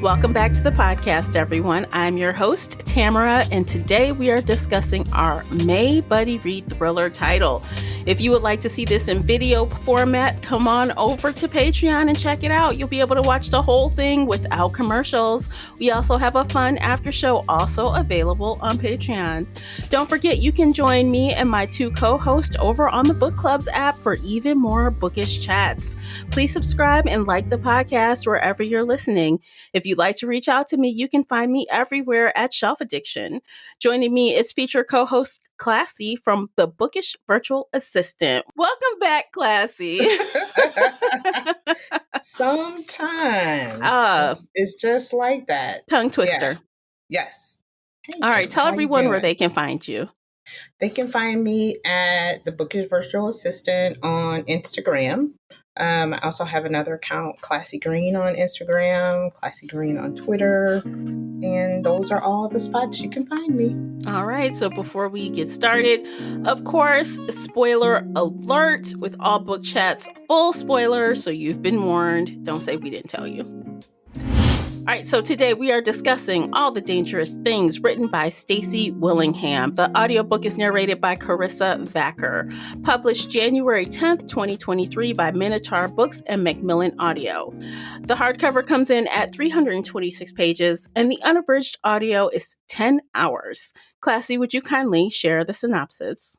Welcome back to the podcast, everyone. I'm your host, Tamara, and today we are discussing our May Buddy Read thriller title. If you would like to see this in video format, come on over to Patreon and check it out. You'll be able to watch the whole thing without commercials. We also have a fun after show also available on Patreon. Don't forget, you can join me and my two co-hosts over on the Book Clubs app for even more bookish chats. Please subscribe and like the podcast wherever you're listening. If you'd like to reach out to me, you can find me everywhere at Shelf Addiction. Joining me is feature co-host Classy from the Bookish Virtual Assistant. Welcome back, Classy. Sometimes it's just like that. Tongue twister. Yeah. Yes. Hey, all right. Tell everyone where they can find you. They can find me at the Bookish Virtual Assistant on Instagram. I also have another account, Classy Green on Instagram, Classy Green on Twitter, and those are all the spots you can find me. All right, so before we get started, of course, spoiler alert with all book chats, full spoilers, so you've been warned. Don't say we didn't tell you. All right, so today we are discussing All the Dangerous Things, written by Stacey Willingham. The audiobook is narrated by Carissa Vacker, published January 10th, 2023 by Minotaur Books and Macmillan Audio. The hardcover comes in at 326 pages, and the unabridged audio is 10 hours. Classy, would you kindly share the synopsis?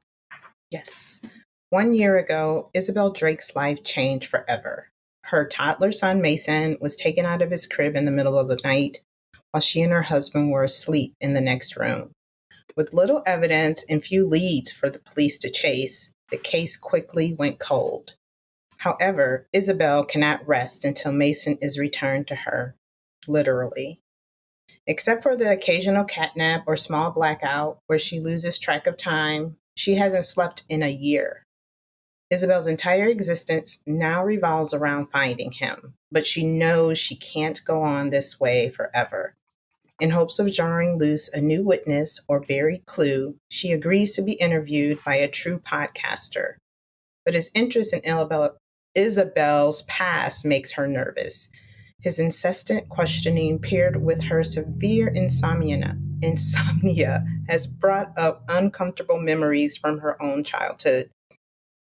Yes. 1 year ago, Isabel Drake's life changed forever. Her toddler son, Mason, was taken out of his crib in the middle of the night while she and her husband were asleep in the next room. With little evidence and few leads for the police to chase, the case quickly went cold. However, Isabel cannot rest until Mason is returned to her, literally. Except for the occasional catnap or small blackout where she loses track of time, she hasn't slept in a year. Isabel's entire existence now revolves around finding him, but she knows she can't go on this way forever. In hopes of jarring loose a new witness or buried clue, she agrees to be interviewed by a true podcaster. But his interest in Isabel's past makes her nervous. His incessant questioning paired with her severe insomnia has brought up uncomfortable memories from her own childhood,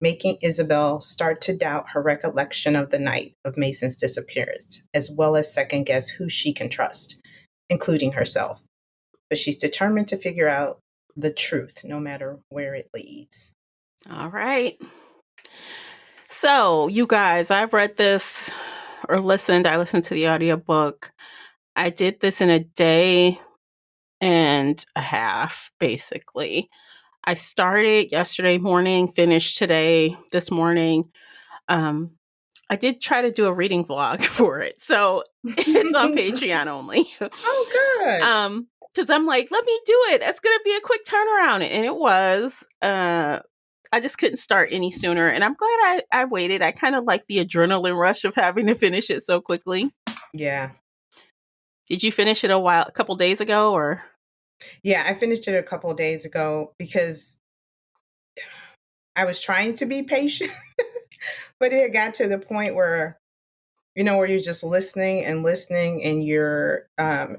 making Isabel start to doubt her recollection of the night of Mason's disappearance, as well as second-guess who she can trust, including herself. But she's determined to figure out the truth, no matter where it leads. All right. So, you guys, I've read this or listened. I listened to the audiobook. I did this in a day and a half, basically. I started yesterday morning, finished this morning. I did try to do a reading vlog for it. So it's on Patreon only. Oh, good. Because I'm like, let me do it. It's going to be a quick turnaround. And it was. I just couldn't start any sooner. And I'm glad I waited. I kind of like the adrenaline rush of having to finish it so quickly. Yeah. Did you finish it a couple days ago or? Yeah, I finished it a couple of days ago because I was trying to be patient, but it got to the point where, where you're just listening and you're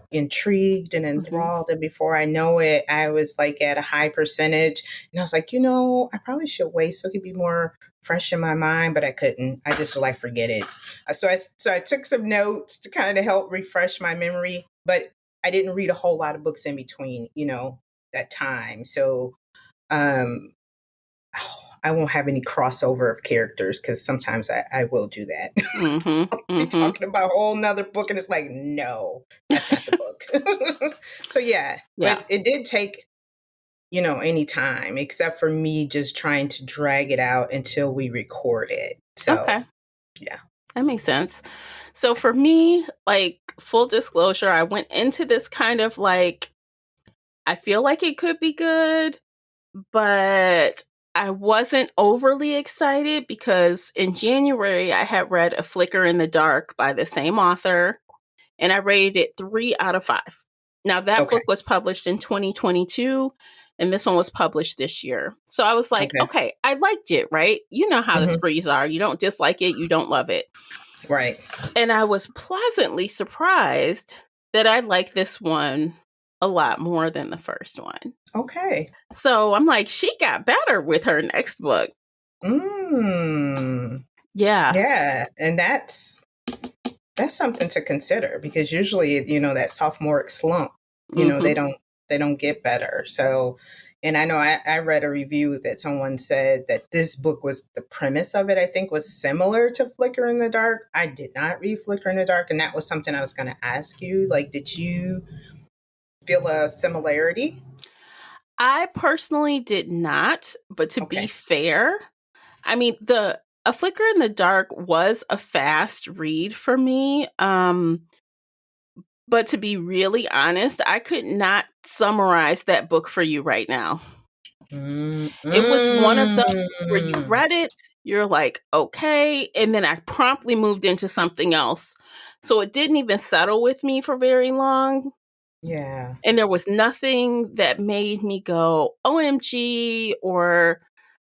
intrigued and enthralled. Mm-hmm. And before I know it, I was like at a high percentage. And I was like, I probably should wait so it could be more fresh in my mind, but I couldn't. I just forget it. So I took some notes to kind of help refresh my memory, but I didn't read a whole lot of books in between, that time. So I won't have any crossover of characters because sometimes I will do that. Mm-hmm, I'll be talking about a whole nother book and it's like, no, that's not the book. So yeah, but it did take, any time except for me just trying to drag it out until we record it. So okay. Yeah. That makes sense. So for me, full disclosure, I went into this kind of I feel like it could be good, but I wasn't overly excited because in January, I had read A Flicker in the Dark by the same author, and I rated it 3 out of 5. Now, that book was published in 2022, and this one was published this year. So I was like, okay, I liked it, right? You know how the threes are. You don't dislike it. You don't love it. Right. And I was pleasantly surprised that I like this one a lot more than the first one. Okay. So I'm like, she got better with her next book. Mm. Yeah. Yeah. And that's something to consider, because usually, that sophomoric slump, Mm-hmm. they don't get better. So, and I know I read a review that someone said that this book was, the premise of it, I think, was similar to Flicker in the Dark. I did not read Flicker in the Dark, and that was something I was going to ask you. Like, did you feel a similarity? I personally did not, but to be Okay. fair, I mean, A Flicker in the Dark was a fast read for me. But to be really honest, I could not summarize that book for you right now. It was one of those where you Mm. read it, you're like, okay, and then I promptly moved into something else. So it didn't even settle with me for very long. Yeah. And there was nothing that made me go, OMG, or,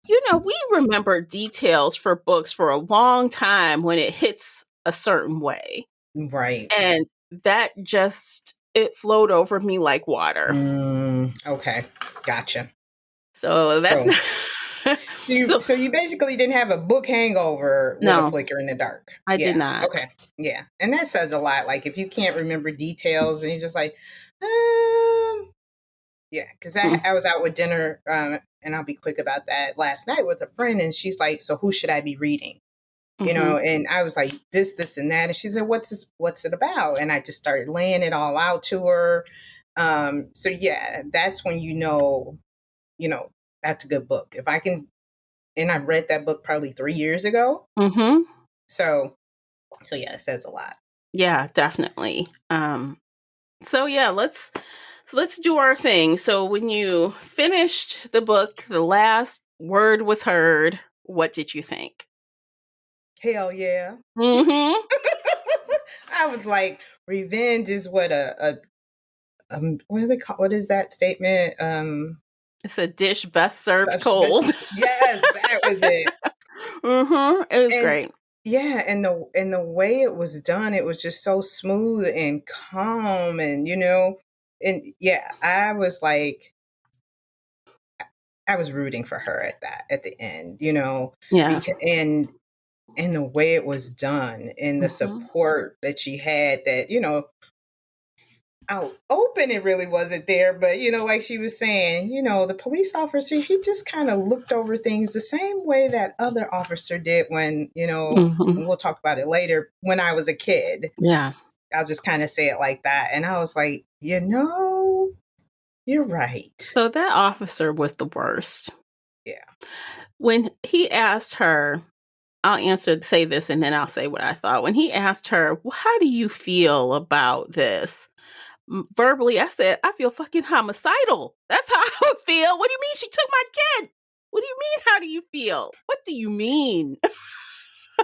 we remember details for books for a long time when it hits a certain way. Right. And that just, it flowed over me like water. Okay. Gotcha. So that's So, not. So so you basically didn't have a book hangover with A no, Flicker in the Dark. I did Yeah. not. Okay. Yeah. And that says a lot. Like, if you can't remember details and you're just like, um, yeah. Because Mm, I was out with dinner, and I'll be quick about that, last night with a friend, and she's like, "So who should I be reading?" mhm, And I was like, this, and that, and she said, what's it about? And I just started laying it all out to her. So yeah, that's when you know, that's a good book. If I can, and I read that book probably 3 years ago. mhm. So, yeah, it says a lot. Yeah, definitely. So yeah, let's do our thing. So when you finished the book, the last word was heard. What did you think? Hell yeah. Mhm. I was like, revenge is what what do they call, what is that statement? It's a dish best served Gosh, cold. yes, that was it. Mhm. It was And great. yeah, and the way it was done, it was just so smooth and calm, and and yeah, I was like, I was rooting for her at the end, Yeah. because and the way it was done, and the Mhm. support that she had, that out open, it really wasn't there, but like she was saying, the police officer, he just kind of looked over things the same way that other officer did when, Mhm. and we'll talk about it later, when I was a kid. Yeah. I'll just kind of say it like that. And I was like, you're right. So that officer was the worst. Yeah. When he asked her, say this and then I'll say what I thought. When he asked her, well, how do you feel about this? Verbally, I said, I feel fucking homicidal. That's how I would feel. What do you mean she took my kid? What do you mean? How do you feel? What do you mean?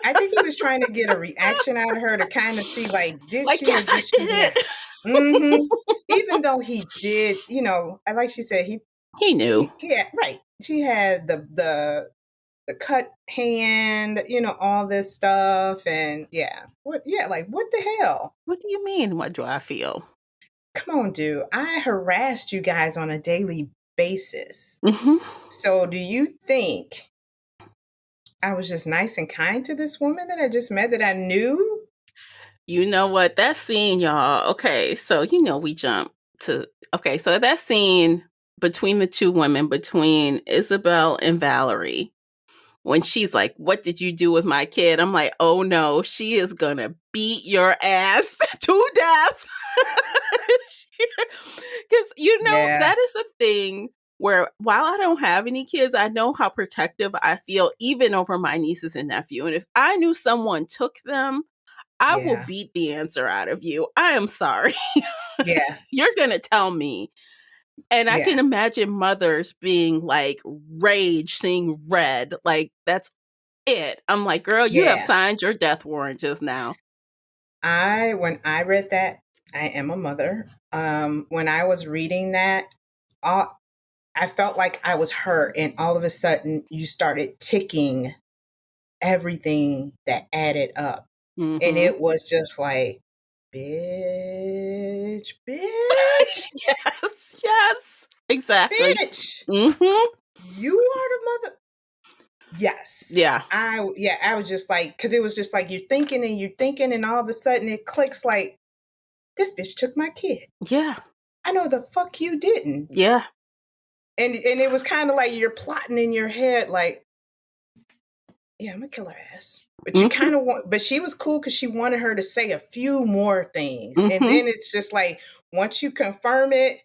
I think he was trying to get a reaction out of her to kind of see, like, did Like, she or yes, I did she did not? it. Mm-hmm. Even though he did, like she said, He knew. yeah, right. She had the cut hand, all this stuff. And yeah, like, what the hell? What do you mean? What do I feel? Come on, dude. I harassed you guys on a daily basis. Hmm. So do you think I was just nice and kind to this woman that I just met, that I knew? You know what? That scene, y'all. Okay, so we jump to so that scene between the two women, between Isabel and Valerie, when she's like, "What did you do with my kid?" I'm like, "Oh no, she is gonna beat your ass to death." Because Yeah, that is a thing where, while I don't have any kids, I know how protective I feel even over my nieces and nephew. And if I knew someone took them, I will yeah, beat the answer out of you. I am sorry. yeah, You're going to tell me. And I yeah, can imagine mothers being like rage, seeing red. Like, that's it. I'm like, girl, you have yeah. signed your death warrant just now. When I read that, I am a mother. When I was reading that, all, I felt like I was hurt, and all of a sudden, you started ticking everything that added up, and Mm-hmm. it was just like, bitch, Yes, exactly. bitch. Mm-hmm. You are the mother. Yes. Yeah. I was just like, because it was just like you're thinking, and all of a sudden it clicks like, this bitch took my kid. Yeah. I know the fuck you didn't. Yeah. And it was kind of like you're plotting in your head, like, yeah, I'm gonna kill her ass. But you Mm-hmm. kind of want, but she was cool because she wanted her to say a few more things. And Mm-hmm. then it's just like, once you confirm it,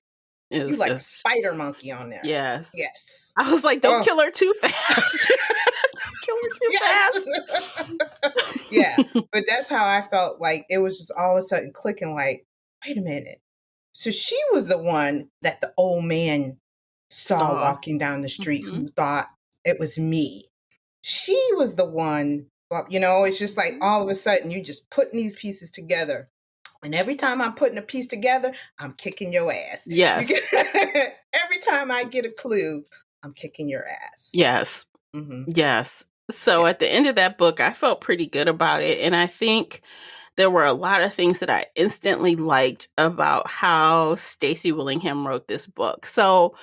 It you was like a just, spider monkey on there. yes. Yes. I was like, don't Oh, kill her too fast. Don't kill her too yes. fast. Yeah. But that's how I felt, like it was just all of a sudden clicking, like, wait a minute. So she was the one that the old man saw Saw. walking down the street Mm-hmm. who thought it was me. She was the one, well, it's just like all of a sudden you just putting these pieces together. And every time I'm putting a piece together, I'm kicking your ass. You Yes. get every time I get a clue, I'm kicking your ass. Yes. Hmm. Yes. So Yeah. at the end of that book, I felt pretty good about it. And I think there were a lot of things that I instantly liked about how Stacey Willingham wrote this book. So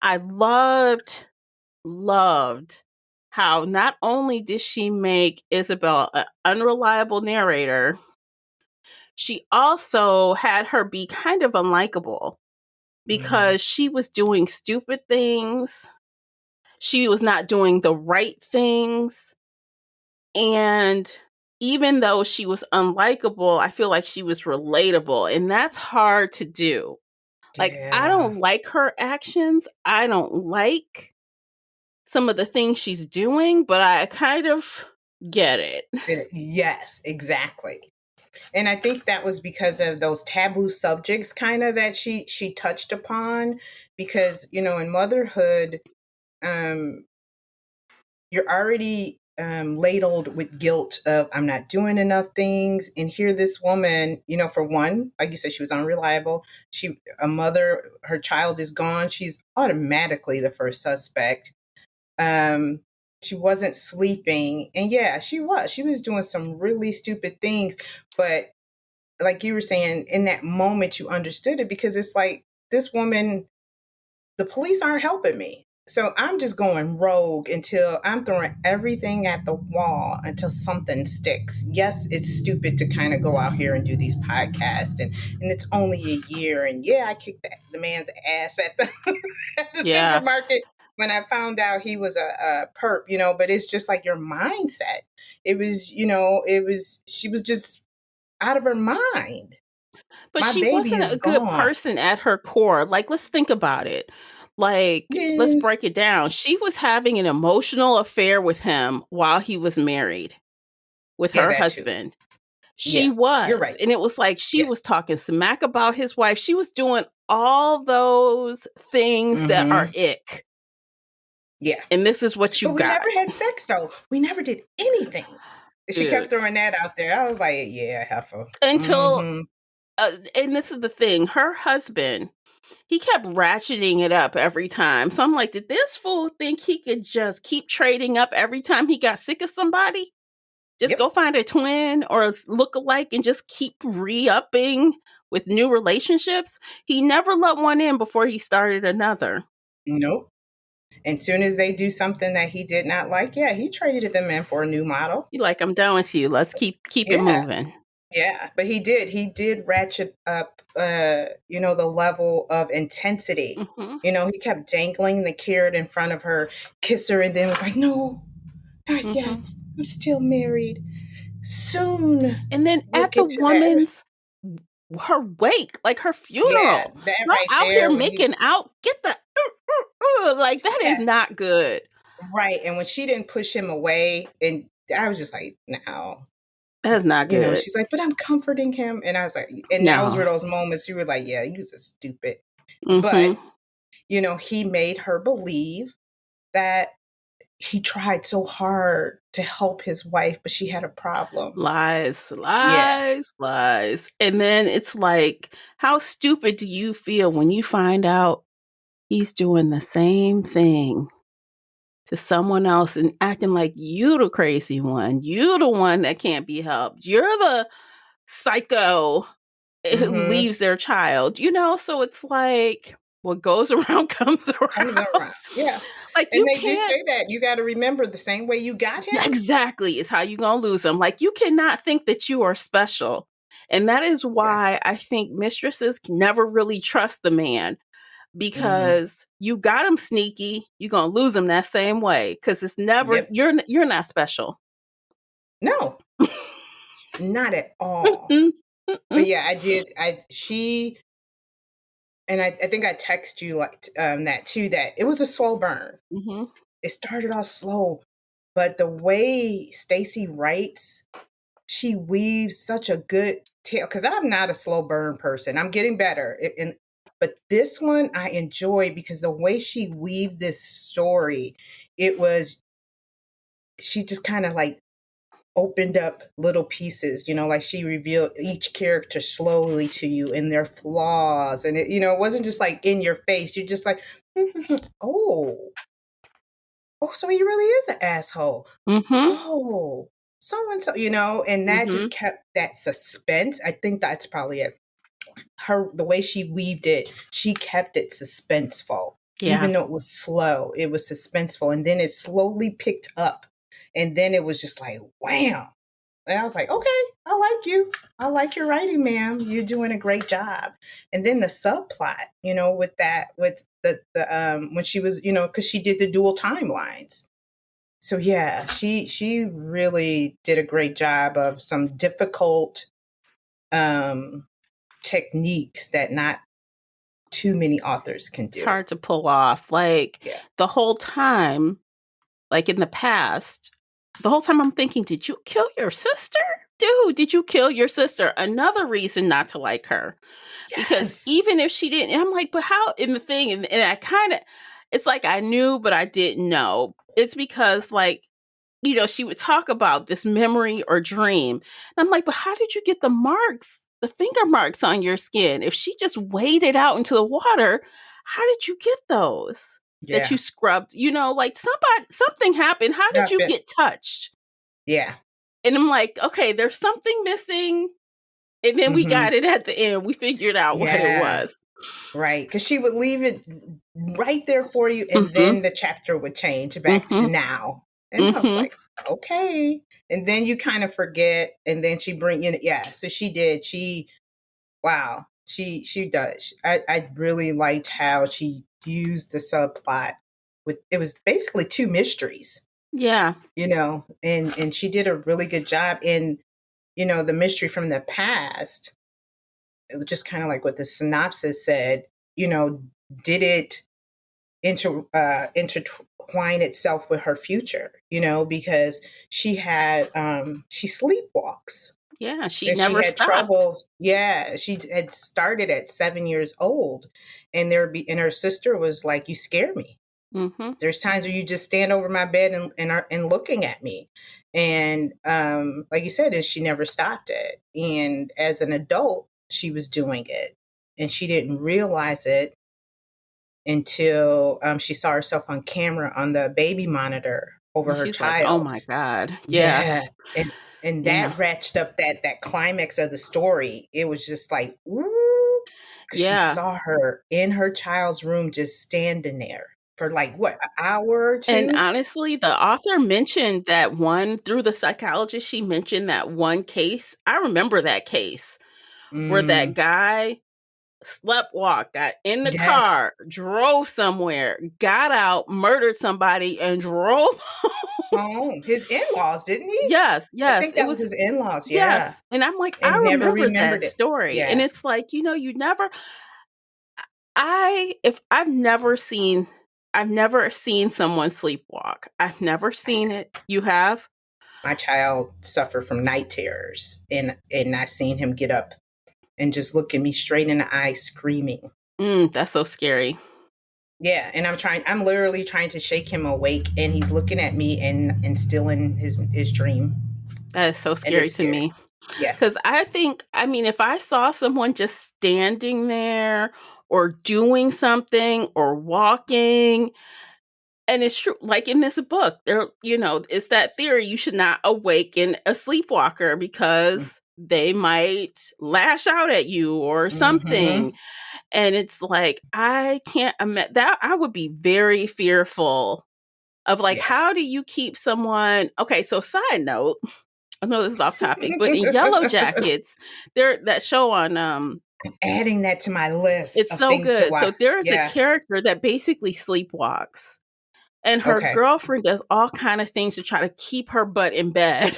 I loved how not only did she make Isabel an unreliable narrator, she also had her be kind of unlikable Mm, because she was doing stupid things. She was not doing the right things. And even though she was unlikable, I feel like she was relatable. And that's hard to do. Like, I yeah. don't like her actions. I don't like some of the things she's doing, but I kind of get it. Yes, exactly. And I think that was because of those taboo subjects kind of that she touched upon, because in motherhood, um you're already ladled with guilt of, I'm not doing enough things. And here this woman, for one, like you said, she was unreliable. She a mother, her child is gone, she's automatically the first suspect. um she wasn't sleeping, and yeah, she was doing some really stupid things. But like you were saying, in that moment you understood it, because it's like, this woman, the police aren't helping me. So I'm just going rogue until I'm throwing everything at the wall until something sticks. Yes, it's stupid to kind of go out here and do these podcasts, and it's only a year, and yeah, I kicked the man's ass at the at the Yeah. supermarket when I found out he was a perp, but it's just like your mindset. She was just out of her mind. But My she baby wasn't is a good gone. person at her core. Like, let's think about it. Like, let's Yeah, break it down. She was having an emotional affair with him while he was married with yeah, her that too. husband. She Yeah, you're was. right. And it was like she Yes. was talking smack about his wife. She was doing all those things that are Hmm. ick. Yeah. And this is what you But we got. never had sex though. We never did anything. She kept Dude. throwing that out there. I was like, yeah, heifer. Until, Mm-hmm. and this is the thing, her husband, he kept ratcheting it up every time. So I'm like, did this fool think he could just keep trading up every time he got sick of somebody? Just Yep. go find a twin or a look-alike and just keep re-upping with new relationships? He never let one in before he started another. Nope. And soon as they do something that he did not like, yeah, he traded them in for a new model. He like, I'm done with you. Let's keep it Yeah. moving. Yeah. But he did ratchet up the level of intensity. Hmm. He kept dangling the carrot in front of her, kiss her, and then was like, no, not Hmm. yet. I'm still married. Soon And then we'll at the get to that. woman's her wake, like her Yeah, funeral, that her right out here there when he making out, get the like that is yeah, not good. right. And when she didn't push him away, and I was just like, no. That's not good. She's like, but I'm comforting him. And I was like, and those were No. those moments you were like, yeah, you was a stupid. But, Hmm. he made her believe that he tried so hard to help his wife, but she had a problem. Lies, Yeah. lies, lies. And then it's like, how stupid do you feel when you find out he's doing the same thing to someone else and acting like you the crazy one? You the one that can't be helped. You're the psycho it Mm-hmm. leaves their child, you know? So it's like what goes around comes Comes around. around. Yeah. Like And you they do can't say that you got to remember the same way you got him. exactly is how you gonna lose them. Like you cannot think that you are special. And that is Yeah. why I think mistresses can never really trust the man Mm-hmm. because you got him sneaky, you're gonna lose him that same way because it's never Yep. you're not special. No, not at all. Mm-mm, But mm-mm, yeah, I did. And I think I text you like that too. That it was a slow burn. mhm, It started off slow, but the way Stacy writes, she weaves such a good tale. Because I'm not a slow burn person. I'm getting better. But this one I enjoy because the way she weaved this story, it was she just kind of like opened up little pieces, like she revealed each character slowly to you and their flaws. And it wasn't just like in your face. You're just like, oh, so he really is an asshole. mhm, Oh, so and so, and that just mhm. kept that suspense. I think that's probably it. The way she weaved it, she kept it suspenseful. Yeah. Even though it was slow, it was suspenseful. And then it slowly picked up. And then it was just like, wham. And I was like, okay, I like you. I like your writing, ma'am. You're doing a great job. And then the subplot, with the when she was, because she did the dual timelines. So yeah, she really did a great job of some difficult um techniques that not too many authors can It's do. hard to pull off. Like Yeah. the whole time, like in the past, the whole time I'm thinking, did you kill your sister? Dude, did you kill your sister? Another reason not to like her. Because Yes. even if she didn't, and I'm like, but how in the thing, and I kind of, it's like I knew, but I didn't know. It's because like, she would talk about this memory or dream. And I'm like, but how did you get the marks, the finger marks on your skin? If she just waded out into the water, how did you get those that Yeah. you scrubbed? Like something happened. How did Not you bit. get touched? Yeah. And I'm like, okay, there's something missing. And then we Mm-hmm. got it at the end. We figured out what it Yeah. was. Right. Because she would leave it right there for you, and Mm-hmm. then the chapter would change back to Mm-hmm. now. And I was Mm-hmm. like, okay. And then you kind of forget, and then she bring in, yeah. So she did. Wow. She does. I really liked how she used the subplot with it was basically two mysteries, Yeah. and she did a really good job in, the mystery from the past. It was just kind of like what the synopsis said, you know, did it intertwine itself with her future, because she sleepwalks. Yeah. She And she never had stopped. trouble. Yeah, she had started at 7 years old, and her sister was like, "You scare me." Mm-hmm. There's times where you just stand over my bed and looking at me, and like you said, is she never stopped it. And as an adult, she was doing it, and she didn't realize it until she saw herself on camera on the baby monitor over And her she's like, oh child. my God. Yeah. Yeah, and Yeah. that ratcheted up that climax of the story. It was just like, ooh, because she Yeah. saw her in her child's room just standing there for like what, an hour or And two? honestly, the author mentioned that one through the psychologist, she mentioned that one case. I remember that case where that Mm, guy sleptwalked, got in the yes, car, drove somewhere, got out, murdered somebody, and drove home. home. His in-laws, didn't he? Yes, I yes, think it that was was. his in-laws. Yeah, Yes. And I'm like, and I never remember that remembered it. story. And Yeah, it's like, I've never seen someone sleepwalk. I've never seen it. You have? my child suffered from night terrors, and I've seen him get up and just look at me straight in the eye, screaming. That's so scary. Yeah, and I'm literally trying to shake him awake, and he's looking at me and still in his dream. That is so And scary it's to scary. me. Yeah. Because I mean, if I saw someone just standing there or doing something or walking, and it's true, like in this book, it's that theory you should not awaken a sleepwalker Mm, because they might lash out at you or something. Mm-hmm. And it's like, I can't imagine that. I would be very fearful of like, Yeah. how do you keep someone? Okay, so side note, I know this is off topic, but in Yellow Jackets, there that show on Adding that to my list it's of so things to good. So watch. there is a Yeah. character that basically sleepwalks. And her Okay. girlfriend does all kind of things to try to keep her butt in bed.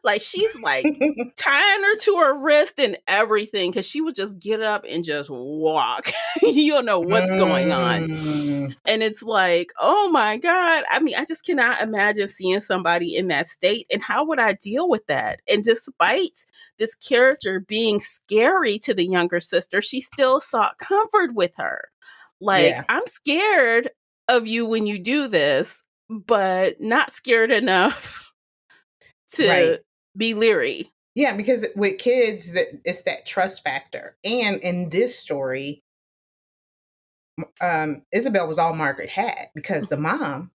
Like she's like tying her to her wrist and everything because she would just get up and just walk. You don't know what's going on. Mm, And it's like, oh my God. I mean, I just cannot imagine seeing somebody in that state. And how would I deal with that? And despite this character being scary to the younger sister, she still sought comfort with her. Like, yeah. I'm scared of you when you do this, but not scared enough to Right. be leery. Yeah, because with kids, it's that trust factor. And in this story, Isabel was all Margaret had because the mom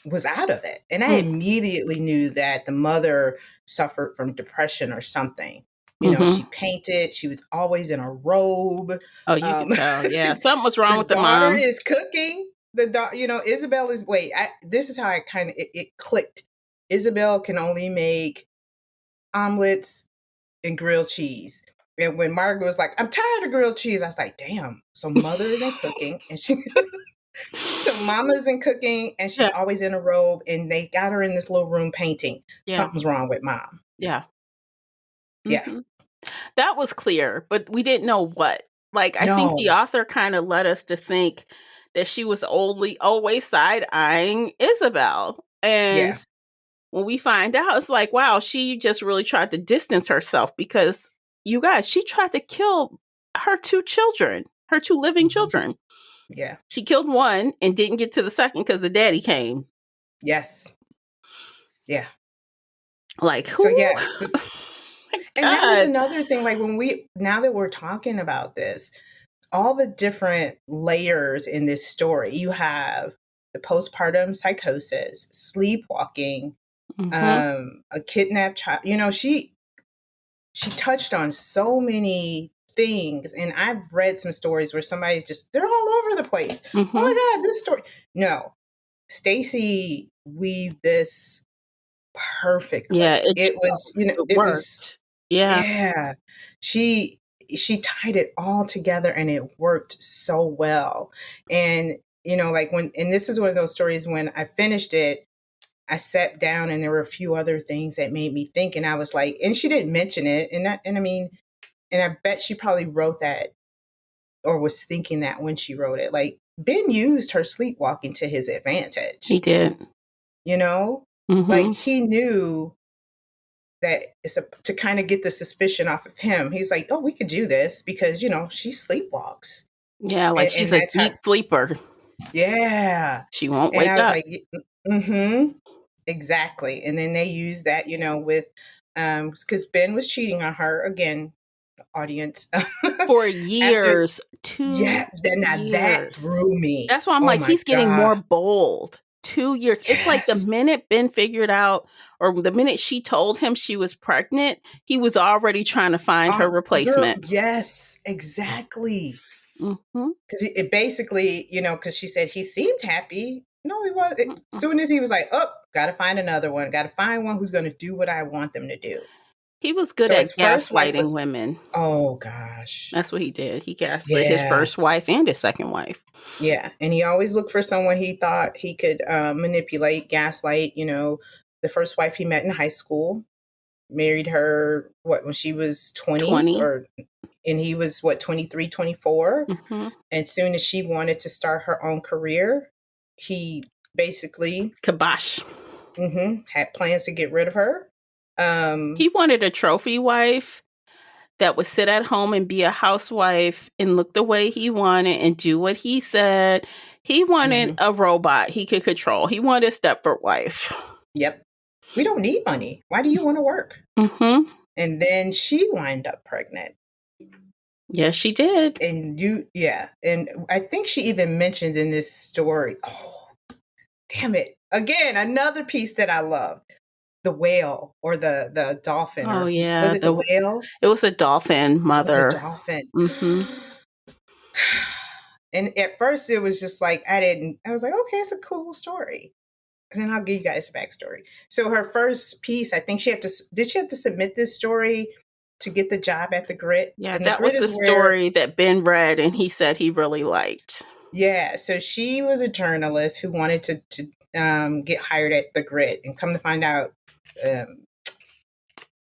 was out of it. And I Mm, immediately knew that the mother suffered from depression or something. You know, mhm. she painted, she was always in a robe. Oh, you could Um, tell. Yeah, something was wrong the with the daughter mom. is cooking. Isabel is, wait, this is how I kind of, it clicked. Isabel can only make omelets and grilled cheese. And when Margaret was like, I'm tired of grilled cheese, I was like, damn. So mother isn't cooking and she so mama isn't cooking and she's Yeah, always in a robe and they got her in this little room painting. yeah, Something's wrong with mom. yeah. Yeah. Mhm. That was clear, but we didn't know what. Like, I think the No. author kind of led us to think that she was only always side eyeing Isabel. And Yeah. when we find out, it's like, wow, she just really tried to distance herself because you guys, she tried to kill her two children, her two living Hmm. children. Yeah. She killed one and didn't get to the second because the daddy came. Yes. Yeah. Like, So who? yeah. My And that was God. another thing. Like now that we're talking about this, all the different layers in this story, you have the postpartum psychosis, sleepwalking, Mm-hmm. a kidnapped child. She touched on so many things, and I've read some stories where somebody's just they're all over the place. Oh Mm-hmm. my God, this story. No, Stacy weaved this Yeah, perfectly. it It was, showed. It it was, worked. Yeah. yeah. She she tied it all together and it worked so well. And like and this is one of those stories when I finished it, I sat down and there were a few other things that made me think and I was like, and she didn't mention it and I mean, and I bet she probably wrote that or was thinking that when she wrote it. Like Ben used her sleepwalking to his He advantage, did. you know? Like Mm-hmm. he knew that to kind of get the suspicion off of him. He's like, "Oh, we could do this because she sleepwalks," Yeah, like she's and a that's how. deep sleeper. Yeah, She won't and I wake was up. like, "Mm-hmm, exactly." And then they use that, with because Ben was cheating on her again, audience. For After, years, 2 yeah, then now that years. threw me. That's why I'm Oh like, my he's getting God. more bold. 2 years. It's like the Yes. minute Ben figured out or the minute she told him she was pregnant, he was already trying to find her Girl, replacement. yes, exactly. Mhm. Because it basically, because she said he seemed happy. No, he was. As Mm-mm. soon as he was like, "Oh, got to find another one. Got to find one who's going to do what I want them to do." He was good So at his first wife gaslighting was, women. oh gosh, That's what he did. He gaslit his yeah, first wife and his second wife. yeah, and he always looked for someone he thought he could manipulate, gaslight. The first wife he met in high school, married her when she was 20, 20. and he was 23, 24. Mhm. And soon as she wanted to start her own career, he basically Kibosh. had plans to get rid of her. He wanted a trophy wife that would sit at home and be a housewife and look the way he wanted and do what he said. He wanted mhm, a robot he could control. He wanted a Stepford wife. yep. We don't need money. Why do you want to work? Mm-hmm. And then she wound up pregnant. Yes, she did. And yeah. And I think she even mentioned in this story, oh, damn it. Again, another piece that I love. the whale or the dolphin, Oh or was yeah, it the whale? it was a dolphin It was a mother. dolphin. Mm-hmm. And at first it was just like I was like, okay, it's a cool story. And then I'll give you guys a backstory. So her first piece, I think she have to submit this story to get the job at the Grit? Yeah, And the that Grit was the is where, story that Ben read and he said he really liked. yeah. So she was a journalist who wanted to get hired at the Grit, and come to find out, um,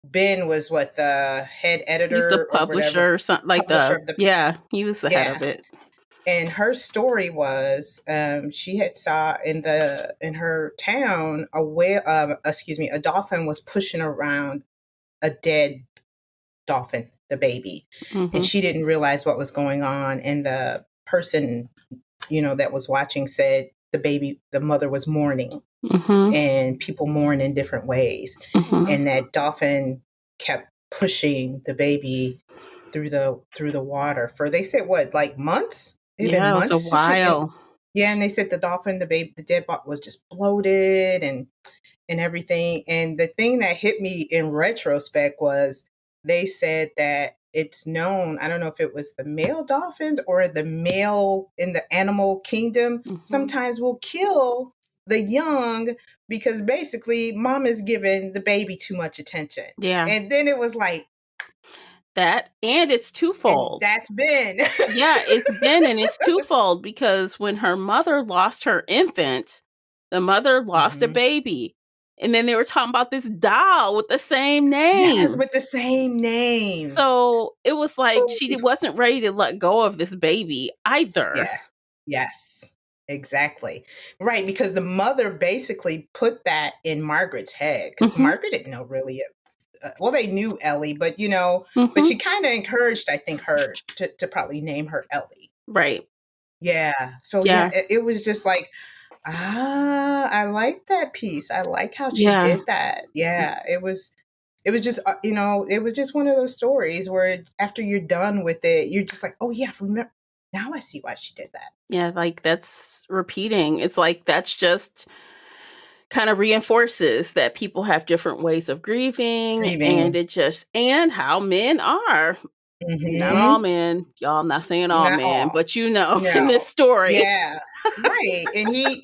Ben was what, the head He's the editor or whatever, publisher or something like publisher the, of the, yeah, he was the head yeah. of it. And her story was, she had saw in her town a whale, a dolphin was pushing around a dead dolphin, the baby, and Mm-hmm. she didn't realize what was going on. And the person, that was watching said the mother was mourning, Mm-hmm. and people mourn in different ways, Mm-hmm. and that dolphin kept pushing the baby through the water for, they said, what, like months. It had been Yeah, it was a months since she, and while. yeah, and they said the dead body was just bloated and everything. And the thing that hit me in retrospect was, they said that it's known, I don't know if it was the male dolphins or the male in the animal kingdom, Mm-hmm. sometimes will kill the young because basically mom is giving the baby too much attention. Yeah, And then it was like, that, and it's and twofold. that's been. Yeah, it's Ben, and it's twofold because when her mother lost her infant, the mother lost a Mhm. baby. And then they were talking about this doll with the same Yes, name. with the same name. So it was like Oh, she wasn't ready to let go of this baby either. yeah. Yes. Exactly. Right, because the mother basically put that in Margaret's head, because Hmm. Margaret didn't know really. Well, they knew Ellie, but but Hmm. she kind of encouraged, I think, her to probably name her Ellie. Right. Yeah. So yeah, Yeah. it was just like, I like that piece. I like how she Yeah. did that. Yeah, it was just, it was just one of those stories where after you're done with it, you're just like, oh yeah, remember, now I see why she did that. Yeah. Like that's repeating. It's like that's just kind of reinforces that people have different ways of grieving and Grieving. and how men are. Not all Mhm. men, y'all. I'm not saying all Not men, all. but in No. this story. Yeah. Right. And he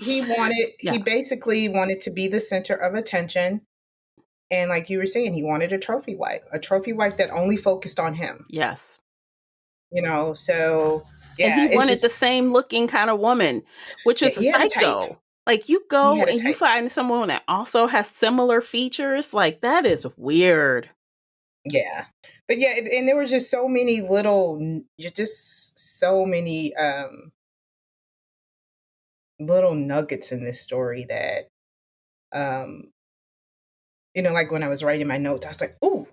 Yeah. basically wanted to be the center of attention. And like you were saying, he wanted a trophy wife that only focused on him. Yes. So And he yeah, it's wanted the just, same looking kind of woman, which yeah, is a he had a type. psycho. Like you He go had a and you type. find someone that also has similar features, like that is weird. Yeah. But yeah, and there were just so many just so many little nuggets in this story that, um like when I was writing my notes, I was like, "Ooh,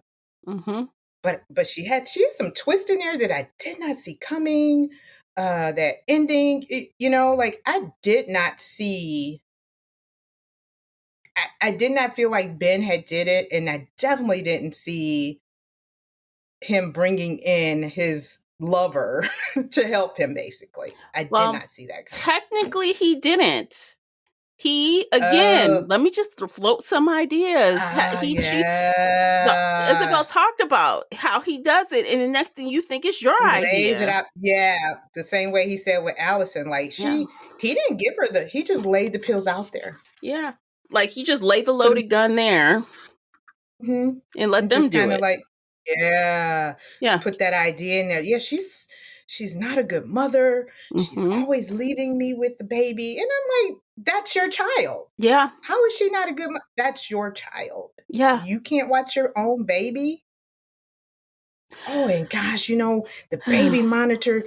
Mm-hmm. but she had some twist in there that I did not see coming. That ending, like I did not see. I did not feel like Ben had did it, and I definitely didn't see him bringing in his lover to help him. Basically, I did Well, not see that coming. technically he didn't. He Oh, again, let me just float some ideas. She yeah. Isabel talked about how he does it, and the next thing you think is your He lays it idea. out. Yeah, the same way he said with Allison. Like, Yeah. he didn't give her he just laid the pills out there. Yeah. Like he just laid the So, loaded gun there mhm. and let And them just do kind of it. like, yeah, Yeah. put that idea in there. Yeah, she's not a good mother. She's Mm-hmm. always leaving me with the baby, and I'm like, that's your child. Yeah. How is she not a good mother? That's your child. Yeah. You can't watch your own baby. Oh, and gosh, the baby monitor,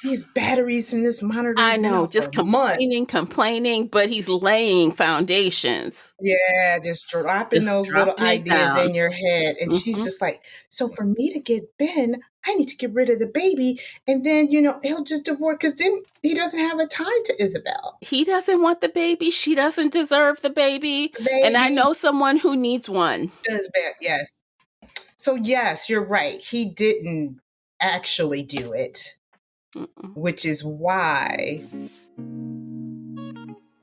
these batteries in this monitor I have been know, out for just months. complaining, but he's laying foundations. Yeah, just dropping Just those little dropping it ideas down. in your head. And she's Mm-hmm. just like, so for me to get Ben, I need to get rid of the baby. And then, he'll just divorce because then he doesn't have a tie to Isabel. He doesn't want the baby. She doesn't deserve the baby. The And I baby know someone who needs one. does bad. Yes. So, yes, you're right. He didn't actually do it, Mm-mm. which is why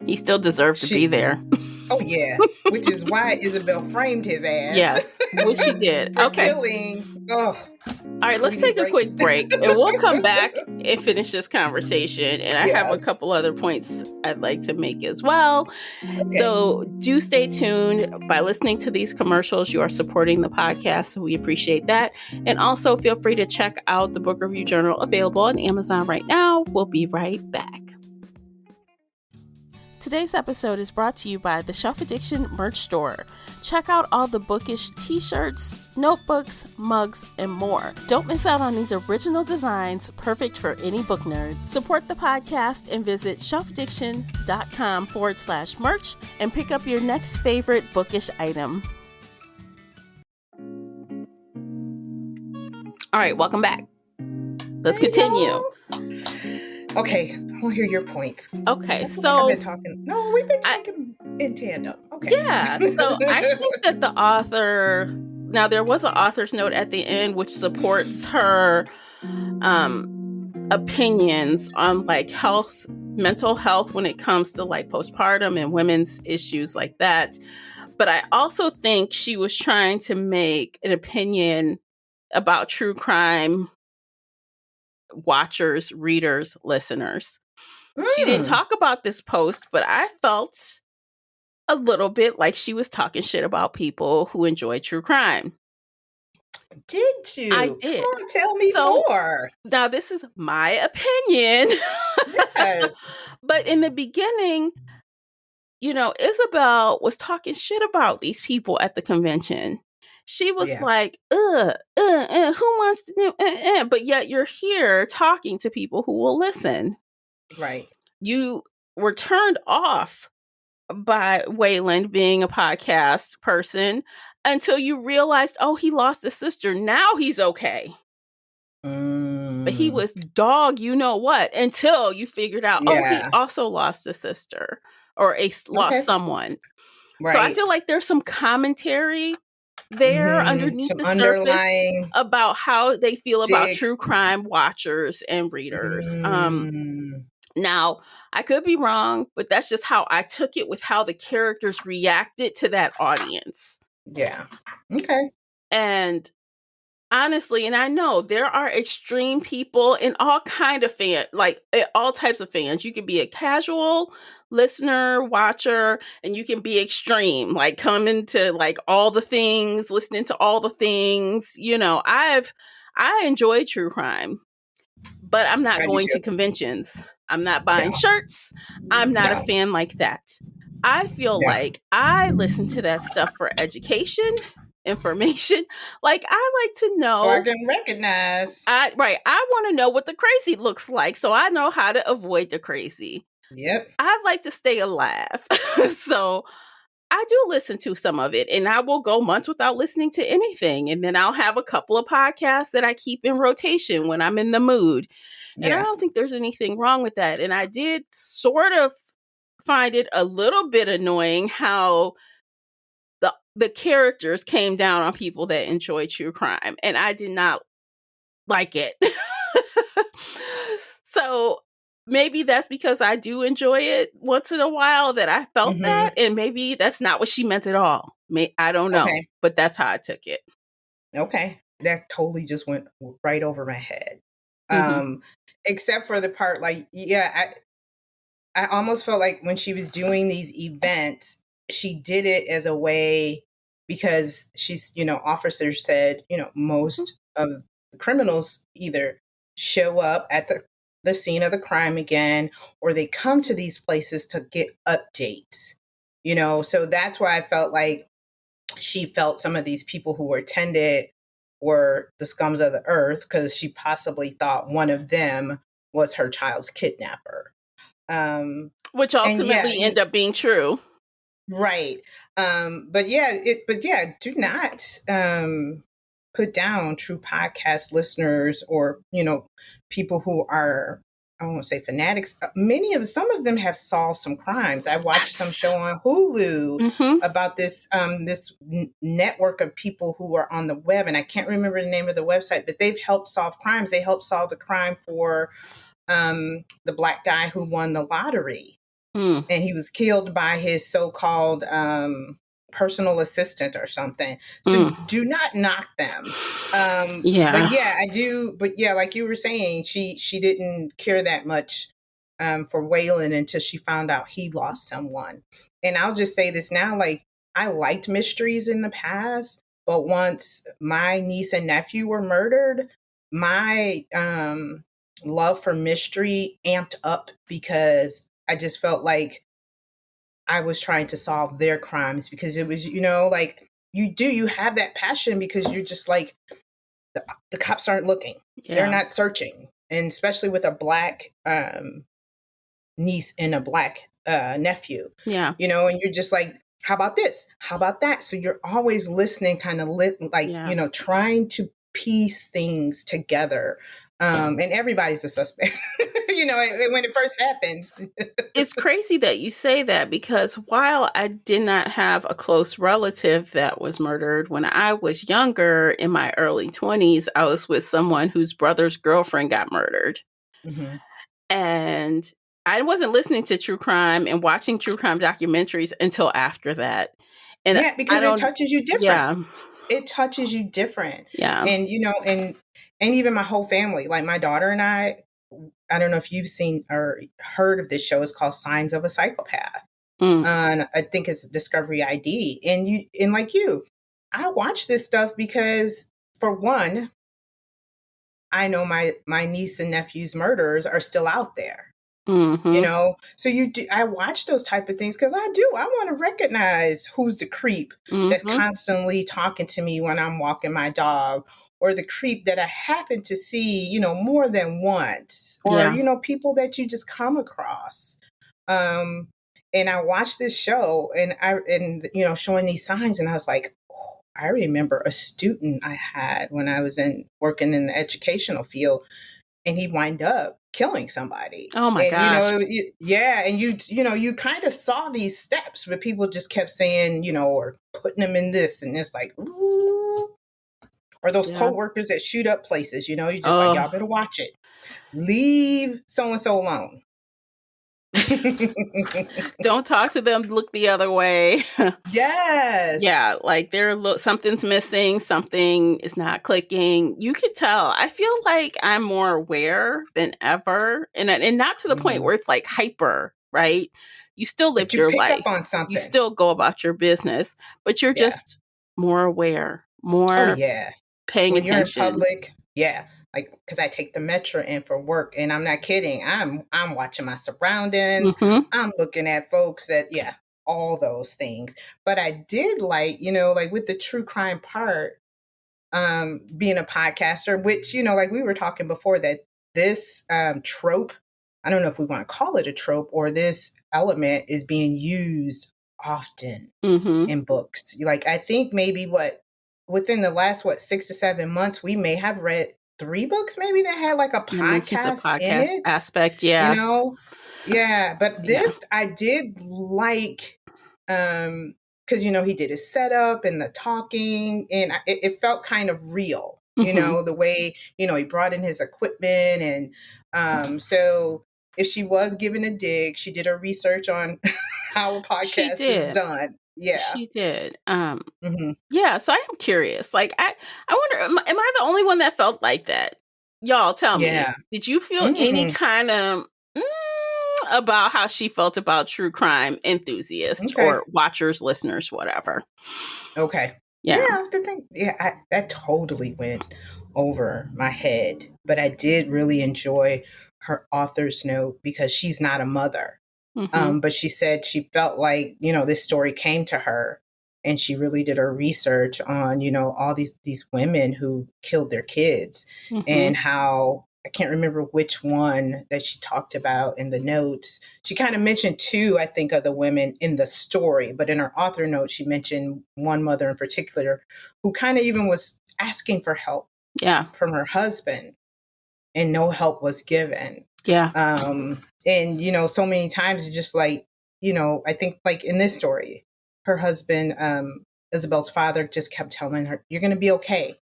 He still deserved to be she, there. Oh yeah, which is why Isabel framed his ass Yes, which he did. for Okay. killing. Oh, All right, let's we need take a break. quick break and we'll come back and finish this conversation. And I have a Yes. couple other points I'd like to make as well. Okay. So do stay tuned. By listening to these commercials, you are supporting the podcast. So we appreciate that. And also feel free to check out the book review journal available on Amazon right now. We'll be right back. Today's episode is brought to you by the Shelf Addiction merch store. Check out all the bookish t-shirts, notebooks, mugs, and more. Don't miss out on these original designs, perfect for any book nerd. Support the podcast and visit shelfaddiction.com/merch and pick up your next favorite bookish item. All right, welcome back. Let's continue. Okay, I want to hear your points. Okay, We've so been talking in tandem. Okay. Yeah, so I think that the author, now there was an author's note at the end which supports her opinions on like mental health when it comes to like postpartum and women's issues like that. But I also think she was trying to make an opinion about true crime watchers, readers, listeners. She didn't talk about this post, but I felt a little bit like she was talking shit about people who enjoy true crime. Did you? I did. Come on, tell me more. Now, this is my opinion. Yes. But in the beginning, Isabel was talking shit about these people at the convention. She was like, who wants to do, but yet you're here talking to people who will listen. Right. You were turned off by Wayland being a podcast person until you realized, oh, he lost a sister. Now he's okay. But he was dog, you know what, until you figured out, oh, he also lost a sister or lost someone. Right. So I feel like there's some commentary there underneath the surface about how they feel about true crime watchers and readers. Now, I could be wrong, but that's just how I took it with how the characters reacted to that audience. Yeah. Okay. And honestly, and I know there are extreme people in all kind of all types of fans. You can be a casual listener, watcher, and you can be extreme, like coming to like all the things, listening to all the things. I enjoy true crime, but I'm not going to conventions. I'm not buying shirts. I'm not a fan like that. I feel like I listen to that stuff for education, information. Like, I like to know. I can recognize. I want to know what the crazy looks like so I know how to avoid the crazy. Yep. I like to stay alive. So I do listen to some of it, and I will go months without listening to anything. And then I'll have a couple of podcasts that I keep in rotation when I'm in the mood. And I don't think there's anything wrong with that. And I did sort of find it a little bit annoying how the characters came down on people that enjoy true crime. And I did not like it. So maybe that's because I do enjoy it once in a while that I felt that. And maybe that's not what she meant at all. I don't know. Okay. But that's how I took it. Okay. That totally just went right over my head. Except for the part I almost felt like when she was doing these events, she did it as a way because she's, officers said, most of the criminals either show up at the scene of the crime again, or they come to these places to get updates, so that's why I felt like she felt some of these people who were attended were the scums of the earth because she possibly thought one of them was her child's kidnapper. Which ultimately ended up being true. Right. But do not put down true podcast listeners or, people who are, I won't say fanatics. Some of them have solved some crimes. I watched some show on Hulu about this network of people who are on the web, and I can't remember the name of the website, but they've helped solve crimes. They helped solve the crime for the black guy who won the lottery. Mm. and he was killed by his so-called personal assistant or something. So Mm. do not knock them. But Yeah. yeah, I do. But yeah, like you were saying, she didn't care that much for Waylon until she found out he lost someone. And I'll just say this now, like I liked mysteries in the past, but once my niece and nephew were murdered, my love for mystery amped up because I just felt like I was trying to solve their crimes because it was, like you have that passion because you're just like, the cops aren't looking, they're Yeah. not searching. And especially with a black niece and a black nephew, Yeah. and you're just like, how about this? How about that? So you're always listening, kind of like, Yeah. trying to piece things together. And everybody's a suspect, when it first happens. It's crazy that you say that because while I did not have a close relative that was murdered, when I was younger in my early 20s, I was with someone whose brother's girlfriend got murdered. Hmm. And I wasn't listening to true crime and watching true crime documentaries until after that. And Yeah, I because it don't, touches you different. yeah, It touches you different. yeah. And and even my whole family, like my daughter and I don't know if you've seen or heard of this show. It's called Signs of a Psychopath. Mm, And I think it's Discovery ID. And like you, I watch this stuff because, for one, I know my niece and nephew's murderers are still out there. mm-hmm, So I watch those type of things because I want to recognize who's the creep that's mm-hmm, constantly talking to me when I'm walking my dog, or the creep that I happen to see, more than once, or yeah. people that you just come across. um and I watched this show, and showing these signs, and I was like, oh, I remember a student I had when I was in working in the educational field, and he wind up killing somebody. Oh my And gosh. yeah, and you kind of saw these steps, but people just kept saying, or putting them in this, and it's like, ooh. Or those Yeah. co-workers that shoot up places, you're just like, Oh, y'all better watch it, leave so and so alone. don't talk to them, look the other way. Yeah, Yes. like something's missing, something is not clicking. You could tell. I feel like I'm more aware than ever, and not to the point Mhm. where it's like hyper, right? You still live But you your pick up life. on You something. still go about your business, but you're Yeah. just more aware, Oh more yeah. paying When you're in attention. public, yeah, like because I take the metro in for work, and I'm not kidding. I'm watching my surroundings. Mhm. I'm looking at folks that, yeah, all those things. But I did like, like with the true crime part, being a podcaster, which, like we were talking before, that this trope, I don't know if we want to call it a trope, or this element is being used often Mhm. in books. Like I think maybe within the last 6 to 7 months, we may have read 3 books maybe that had like a That mentions a podcast in podcast it. aspect, You yeah. know, yeah. But Yeah. this I did like, because he did his setup and the talking, and it felt kind of real. Mhm. The way he brought in his equipment, and so if she was given a dig, she did her research on how a She podcast is did. done. Yeah. She did. Hmm. Yeah, so I am curious. Like I wonder am I the only one that felt like that? Y'all tell me. Yeah. Did you feel any Hmm. kind of about how she felt about true crime enthusiasts Okay. or watchers, listeners, whatever? Okay. Yeah, Yeah. I have to think. Yeah, that totally went over my head. But I did really enjoy her author's note because she's not a mother. Mhm. But she said she felt like, this story came to her, and she really did her research on, all these women who killed their kids, Mhm. and how, I can't remember which one that she talked about in the notes. She kind of mentioned two, I think, of the women in the story, but in her author note, she mentioned one mother in particular who kind of even was asking for help Yeah. from her husband, and no help was given. Yeah. And so many times you're just like, I think like in this story, her husband, Isabel's father, just kept telling her, you're going to be okay,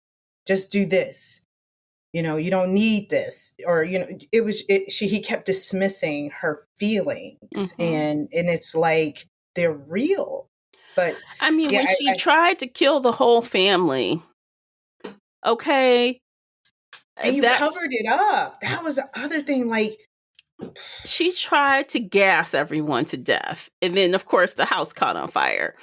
just do this, You don't need this, or he kept dismissing her feelings, Mm-hmm. and it's like they're real. But I mean, yeah, when she tried to kill the whole family, okay, and you that covered it up. That was the other thing. Like, she tried to gas everyone to death, and then of course the house caught on fire.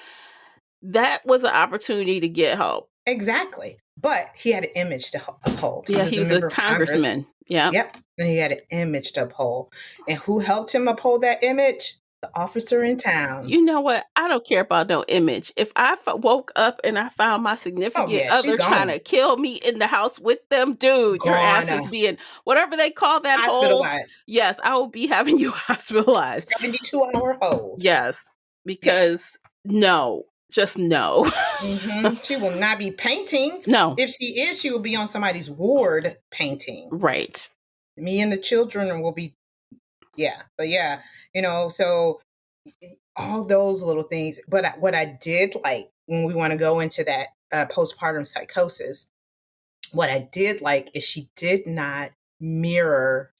That was an opportunity to get help. exactly. But he had an image to uphold. He Yeah, was he a was a member of Congress. congressman. Yeah. Yep. And he had an image to uphold. And who helped him uphold that image? The officer in town. You know what? I don't care about no image. If I woke up and I found my Oh, significant yeah, she other trying gone. to kill me in the house with them, dude, your Gone. ass is being whatever they call that hold. Hospitalized. Yes, I will be having you hospitalized. 72-hour hold. Yes, Yeah. because no, just no. She will not be painting. No, If she is, she will be on somebody's ward painting. right. Me and the children will be, yeah. But yeah, so all those little things. But what I did like, when we want to go into that postpartum psychosis, what I did like is she did not mirror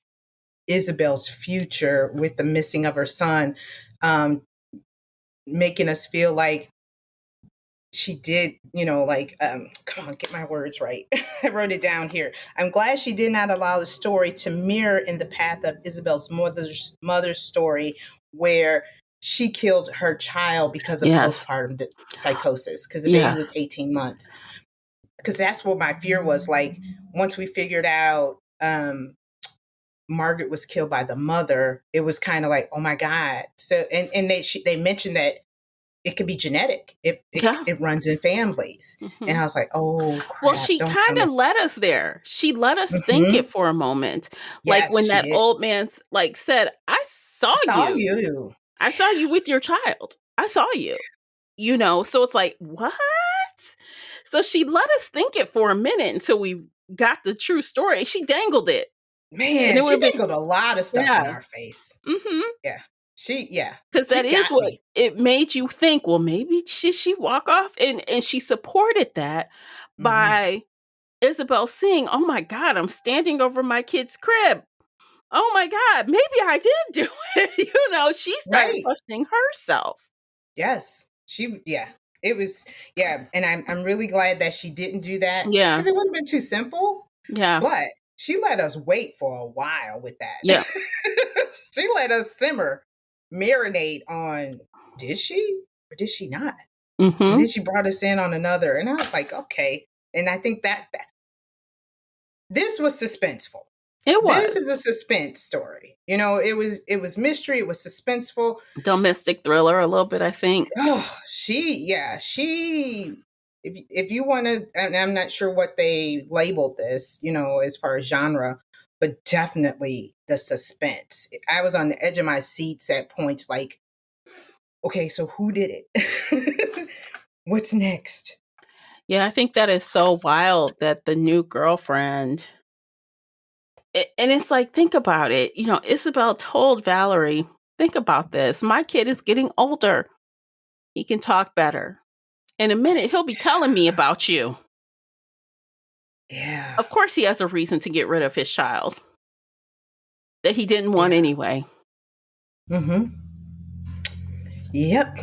Isabel's future with the missing of her son, um, making us feel like she did, come on, get my words right. I wrote it down here. I'm glad she did not allow the story to mirror in the path of Isabel's mother's story, where she killed her child because of Yes. postpartum psychosis, because the baby was Yes. 18 months. Because that's what my fear was. Like, once we figured out Margaret was killed by the mother, it was kind of like, oh my God. So, and they mentioned that it could be genetic. Yeah. It runs in families. And Hmm. I was like, oh Well, crap, she don't tell kind of me. led us there. She let us think it Hmm. for a moment. Like Yes, when she that did. old man's like said, I saw I saw you. you. I saw you with your child. I saw you. So it's like, what? So she let us think it for a minute until we got the true story. She dangled it. And Man, it would she have been, dangled a lot of stuff yeah. in our face. Mm-hmm. Yeah. Because that She is got what me. it made you think, well, maybe should she walk off? And she supported that Hmm. by Isabel saying, oh my God, I'm standing over my kid's crib. Oh my God, maybe I did do it. She started Right. questioning herself. Yes. Yeah. It was, yeah. And I'm really glad that she didn't do that, Yeah. because it would have been too simple. Yeah. But she let us wait for a while with that. Yeah. She let us simmer, marinate on, did she or did she not? And Mm-hmm. then she brought us in on another. And I was like, okay. And I think that this was suspenseful. It This was is a suspense story. It was mystery, it was suspenseful. domestic thriller a little bit, I think. Oh, she, if you want to, and I'm not sure what they labeled this, as far as genre, but definitely the suspense. I was on the edge of my seats at points, like, okay, so who did it? What's next? Yeah, I think that is so wild that the new girlfriend. And it's like, think about it. Isabel told Valerie, think about this. My kid is getting older. He can talk better. In a minute, he'll be telling me about you. Yeah, Of course, he has a reason to get rid of his child that he didn't want yeah. anyway. Mm-hmm. Yep,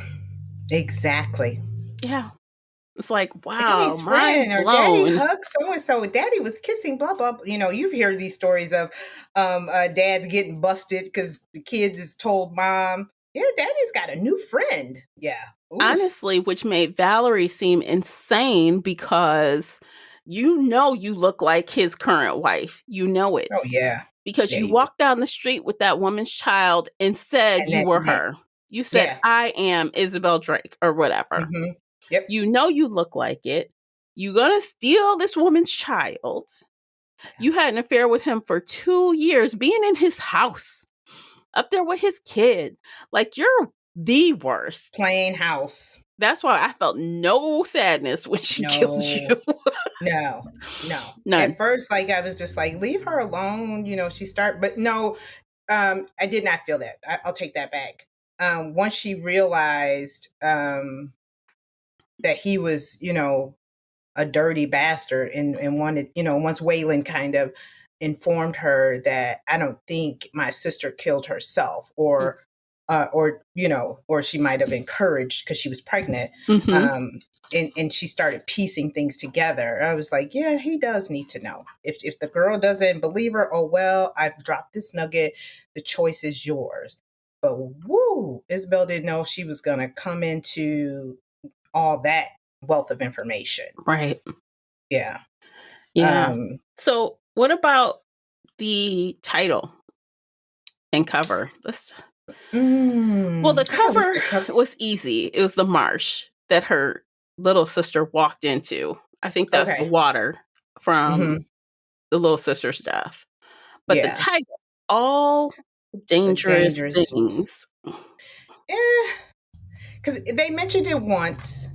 exactly. Yeah. It's like, wow, Daddy's friend, mind or daddy blown. hugged so and so, daddy was kissing, blah blah. You hear these stories of dads getting busted because the kids is told mom, yeah, daddy's got a new friend. Yeah. Oof. Honestly, which made Valerie seem insane because you look like his current wife. You know Oh it. yeah. Because Yeah, you you do. walked down the street with that woman's child and said And you that were meant, her. You said, yeah. I am Isabel Drake or whatever. Mm-hmm. Yep. You look like it. You're going to steal this woman's child. Yeah. You had an affair with him for 2 years, being in his house, up there with his kid. Like, you're the worst. Plain house. That's why I felt no sadness when she killed No. you. No. No. At None. first, like, I was just like, leave her alone. But no, I did not feel that. I'll take that back. Once she realized that he was, a dirty bastard and wanted, once Waylon kind of informed her that I don't think my sister killed herself, or she might have encouraged because she was pregnant. Mm-hmm. And she started piecing things together. I was like, yeah, he does need to know. If the girl doesn't believe her, oh well, I've dropped this nugget. The choice is yours. But woo, Isabel didn't know she was gonna come into all that wealth of information. Right. Yeah. Yeah. So what about the title and cover? Well, the I gotta look at cover the cover. was easy. It was the marsh that her little sister walked into. I think that's the Okay. water from Mm-hmm. the little sister's death. But the Yeah. title, All The Dangerous dangerous. Things. Yeah. Because they mentioned it once,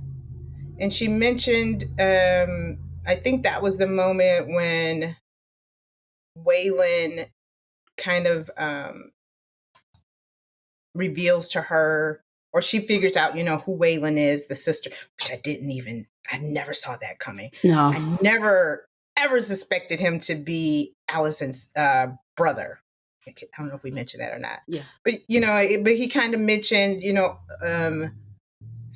and she mentioned. I think that was the moment when Waylon kind of reveals to her, or she figures out, who Waylon is, the sister, which I never saw that coming. No. I never ever suspected him to be Allison's brother. I don't know if we mentioned that or not. Yeah. But but he kind of mentioned,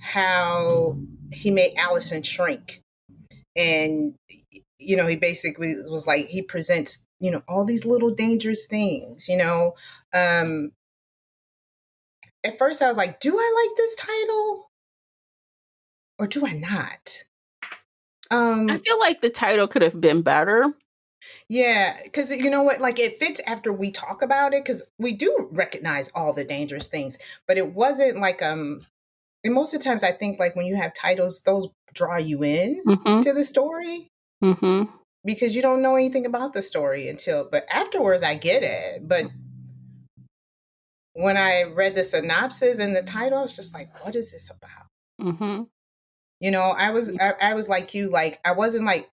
how he made Allison shrink, and he basically was like he presents, all these little dangerous things. At first I was like, do I like this title or do I not? I feel like the title could have been better. Yeah, because you know what, like it fits after we talk about it, because we do recognize all the dangerous things, but it wasn't like and most of the times I think like when you have titles, those draw you in Mm-hmm. to the story Mm-hmm. because you don't know anything about the story but afterwards I get it. But when I read the synopsis and the title, I was just like, what is this about? Mm-hmm. I was like you, like I wasn't like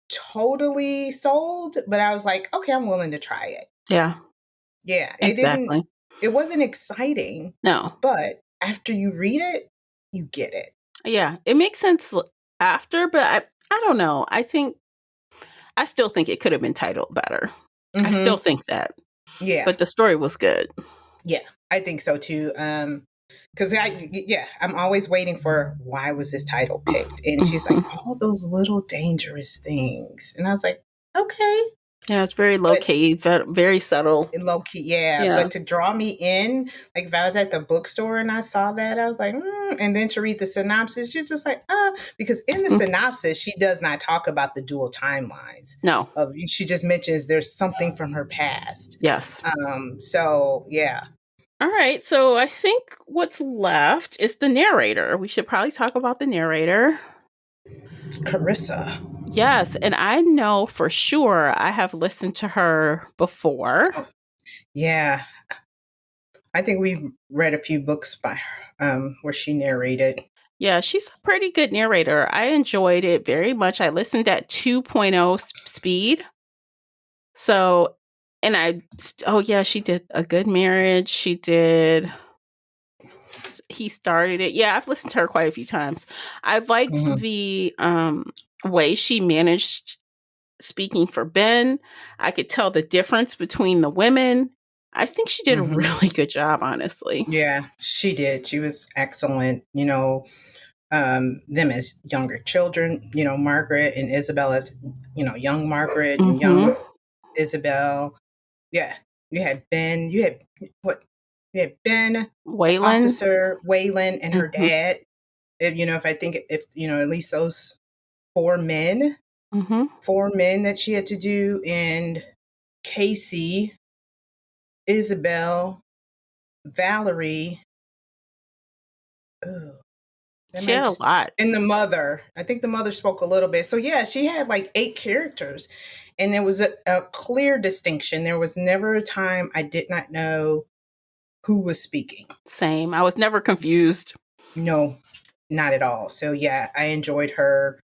totally sold, but I was like, okay, I'm willing to try it. Yeah. Yeah, Exactly. it wasn't exciting, No. but after you read it, you get it. Yeah. It makes sense after, but I don't know. I still think it could have been titled better. I still Mm-hmm. think that. Yeah, But the story was good. yeah, I think so too. Because I'm always waiting for why was this title picked, and she's like, Mm-hmm. all those little dangerous things, and I was like, okay. Yeah, it's very low But key, very subtle. low key, yeah. Yeah. But to draw me in, like if I was at the bookstore and I saw that, I was like, and then to read the synopsis, you're just like, because in the Mm. synopsis, she does not talk about the dual timelines. No. She just mentions there's something from her past. Yes. So yeah. All right. So I think what's left is the narrator. We should probably talk about the narrator. Carissa. Yes. And I know for sure I have listened to her before. Oh, yeah. I think we've read a few books by her, where she narrated. Yeah, she's a pretty good narrator. I enjoyed it very much. I listened at 2.0 speed. So, and oh yeah, she did A Good Marriage. He started it. Yeah, I've listened to her quite a few times. I've liked Mm-hmm. the way she managed speaking for Ben. I could tell the difference between the women. I think she did a Mm-hmm. really good job, honestly. Yeah, she did. She was excellent. Them as younger children, Margaret and Isabel as, young Margaret and young Mm-hmm. Isabel. Yeah. You had Ben, what? You had Ben, the Waylon. officer, Waylon, and her Mm-hmm. dad. If I think if, at least those four men, Mm-hmm. that she had to do, and Casey, Isabel, Valerie. Oh, that She might had a just, lot. and the mother. I think the mother spoke a little bit. So yeah, she had like 8 characters, and there was a clear distinction. There was never a time I did not know who was speaking. Same. I was never confused. No, not at all. So yeah, I enjoyed her.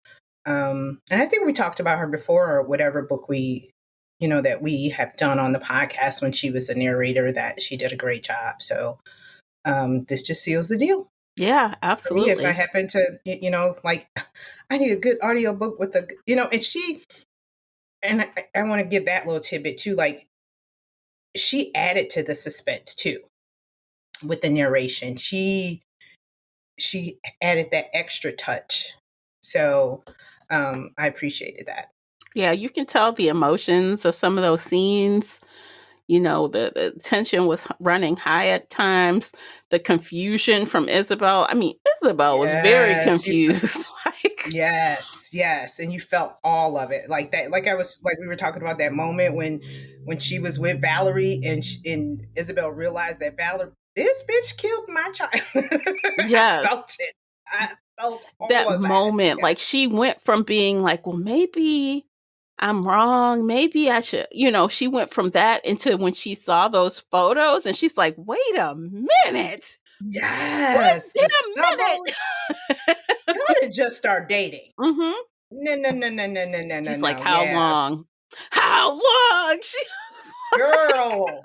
And I think we talked about her before, or whatever book we, that we have done on the podcast when she was the narrator, that she did a great job. So this just seals the deal. Yeah, For me, if I absolutely. happen to, like, I need a good audiobook with and I want to give that little tidbit too. Like, she added to the suspense too with the narration. She added that extra touch. So I appreciated that. Yeah, you can tell the emotions of some of those scenes. The tension was running high at times. The confusion from Isabel. I mean, Isabel was very Yes, confused. Like, yes, and you felt all of it, like that. Like we were talking about that moment when she was with Valerie and Isabel realized that Valerie, this bitch killed my child. I yes, felt it. I felt all that of that. moment, Yeah, like she went from being like, well, maybe I'm wrong. Maybe I should, she went from that into when she saw those photos and she's like, wait a minute. yes, Wait the a minute. stubble. Y'all didn't just start dating. hmm No, no, no, no, no, no, no, no, She's like, no. how Yes, long? How long? She girl.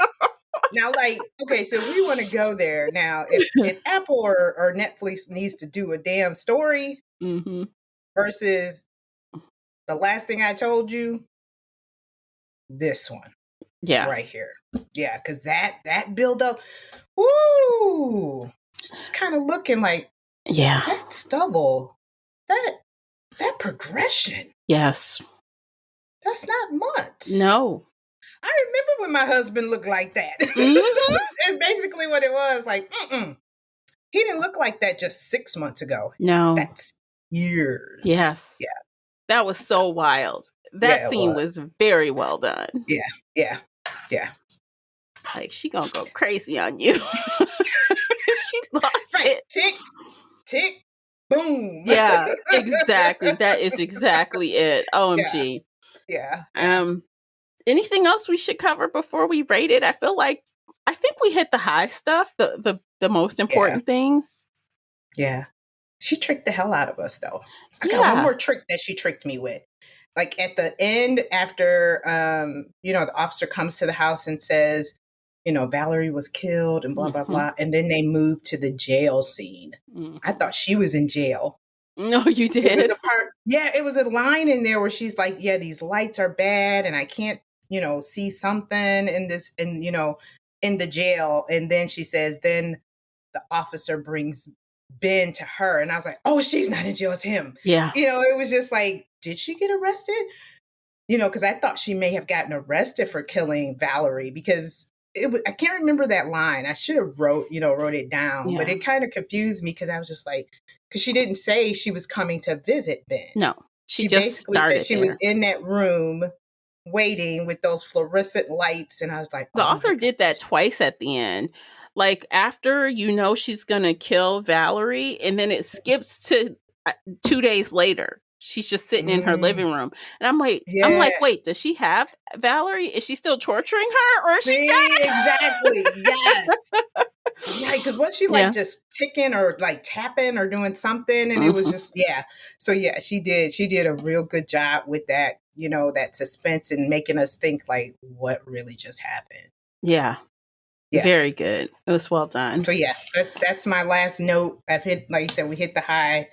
Now, like, okay, so we want to go there. Now, if Apple or Netflix needs to do a damn story hmm versus the last thing I told you, this one Yeah. right here. Yeah, because that build up, woo, just kind of looking like Yeah. that stubble, that that progression. Yes. That's not much. No. I remember when my husband looked like that. hmm It's basically what it was. Like, he didn't look like that just 6 months ago. No. That's years. Yes. Yeah, That was so wild. That yeah, it scene was. was very well done. Yeah, yeah, yeah. Like, she gonna go crazy on you. She lost Right. it. Tick, tick, boom. Yeah, exactly. That is exactly it. Yeah, OMG. yeah, yeah, Um, Anything else we should cover before we rate it? I think we hit the high stuff, the most yeah, important things. yeah. She tricked the hell out of us, though. I got one Yeah. more trick that she tricked me with. Like at the end, after the officer comes to the house and says, Valerie was killed and blah blah hmm blah, and then they move to the jail scene. I hmm thought she was in jail. No, you It was did. a part, yeah, it was a line in there where she's like, yeah, these lights are bad and I can't, see something in this, and in the jail. And then she says, then the officer brings Ben to her. And I was like, oh, she's not in jail, it's him. Yeah. It was just like, did she get arrested? Because I thought she may have gotten arrested for killing Valerie because I can't remember that line. I should have wrote it down, but Yeah. it kind of confused me because I was just like, because she didn't say she was coming to visit Ben. No, she She just basically said started she was there. in that room waiting with those fluorescent lights. And I was like, The oh my author did that gosh. twice at the end. Like, after she's gonna kill Valerie, and then it skips to 2 days later. She's just sitting in her Mm, living room, and I'm like, yeah. wait, does she have Valerie? Is she still torturing her, or is she See, dead? exactly. Yes. Right, because was she like Yeah. just ticking or like tapping or doing something? And it was hmm just, yeah. So yeah, she did. She did a real good job with that, that suspense and making us think like what really just happened. Yeah. Yeah. Very good. It was well done. So yeah, that's my last note. I've hit, like you said, we hit the high